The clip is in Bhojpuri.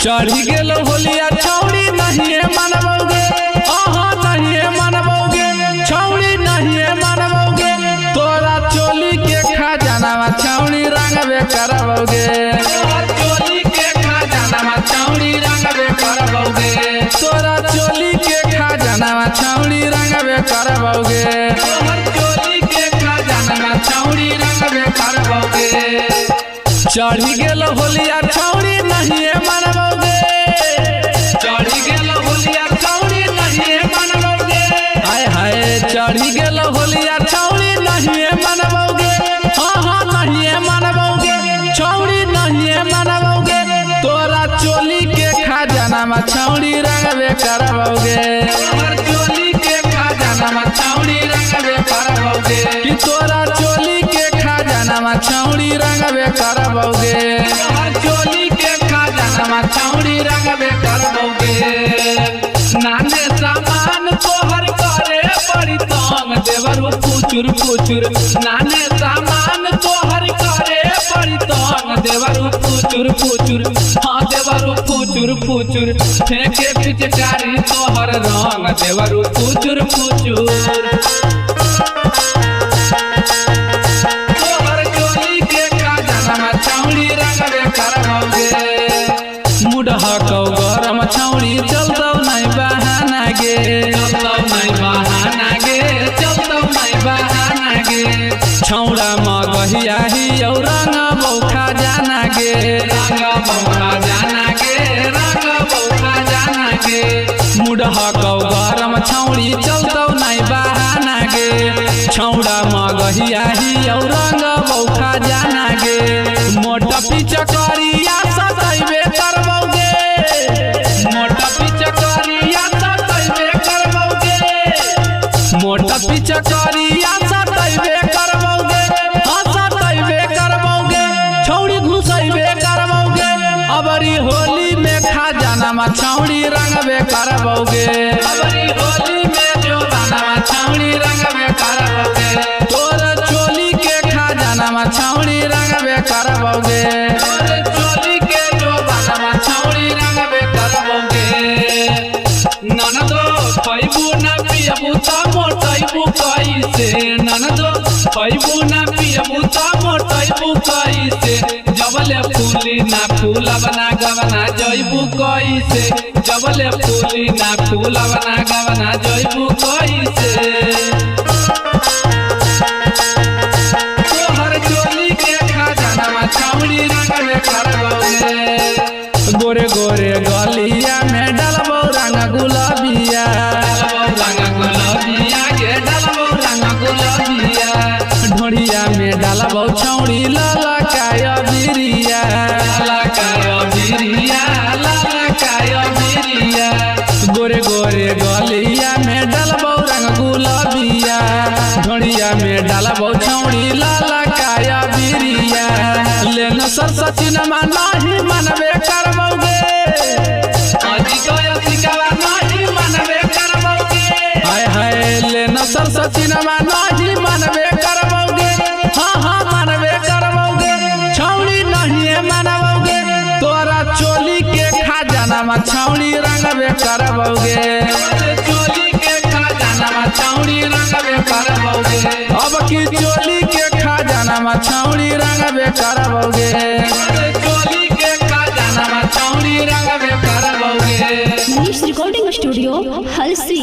चढ़ी गेल होलिया छौड़ी नहीं मनबोगे, नहीं मनबोगे छौड़ी नहीं मनबोगे, तोरा चोली के खजाना छौड़ी रंगबे करबोगे, चोली के खजाना छौड़ी रंगबे करबोगे, तोरा चोली के खजाना छौड़ी रंगबे करबोगे, चोली के खजाना छौड़ी रंगबे करबोगे। चढ़ी गेल होलिया छौड़ी नहीं मनबोगे, चढ़ी गेल होलिया छौड़ी नहीं मनबोगे, हाय हाय चढ़ी गेल होलिया छौड़ी नहीं मनबोगे, नहीं मनबोगे छौड़ी नहीं मनबोगे, तोरा चोली के खजाना छौड़ी रंगबे करबोगे, चोली के खजाना छौड़ी रंगबे करबोगे, कि तोरा चोली के खजाना छौड़ी रंगबे करबोगे, चोली के खजाना छौड़ी रंगबे करबोगे। नाने सामान तोहर करे बड़ी तंग देवरू फुचुर फुचुर, नाने सामान तोहर करे बड़ी तंग देवरू फुचुर फुचुर, हाँ देवरू फुचुर फुचुर, फेंके पिचकारी तोहर रंग देवरू फुचुर फुचुर। मुडहा कौ गरम छौड़ी चलतौ नहीं बहाना गे, चलतौ नहीं बहाना गे, चलतौ नहीं बहाना गे, छौड़ा मगहिया ही और रंग बौखा जाना गे, रंग बौखा जाना गे, रंग बौखा जाना गे, मुडहा कौ गरम छौड़ी चलतौ नहीं बहाना गे, छौड़ा मगहिया ही और रंग बौखा जाना गे, मोटा पिचकारिया सदैबे करबोगे, मोटा पिचकारिया सदैबे करबोगे, मोटा पिचकारिया सदैबे करबोगे, हाँ सदैबे करबोगे, छौड़ी घुसैबे करबोगे, अबरी होली में खजाना छौड़ी रंगबे करबोगे, अबरी होली में जोबाना छौड़ी रंगबे करबोगे, तोर चोली के खजाना छौड़ी रंगबे करबोगे, चोली के जोबाना छौड़ी रंगबे करबोगे। ननदो पैबू ना पियबू त मोटैबू कैसे, ननदो पैबू ना पियबू त मोटैबू कैसे, जबले फूली ना फूलबना गवना जइबू कैसे, जबले फूली ना फूलबना गवना जइबू कैसे। छौड़ी रंगबे करबोगे, गोरे गोरे गलिया में डलबो रंग गुलाबिया, रंग गुलाबिया के डलबो रंग गुलाबिया, ढोड़िया में डलबो छौड़ी लाला काय बिरिया, लाला काय बिरिया, लाला काय बिरिया, गोरे गोरे गलिया में डलबो रंग गुलाबिया, ढोड़िया में डलबो छौड़ी लाला काय बिरिया, लेन सरस्वती नमा नहीं मनबे करबोगे, नहीं मनबे करबोगे, हाय हाय लेन सरस्वती नमा नहीं मनबे करबोगे, हाँ मनबे करबोगे, छौड़ी नहीं मनबोगे, तोरा चोली के खजाना छौड़ी रंगबे करबोगे, चोली के खजाना छौड़ी रंगबे करबोगे, अब की चोली के खजाना छौड़ी रंगबे करबोगे, चोली के खजाना छौड़ी रंगबे करबोगे। Manish recording studio Halsi.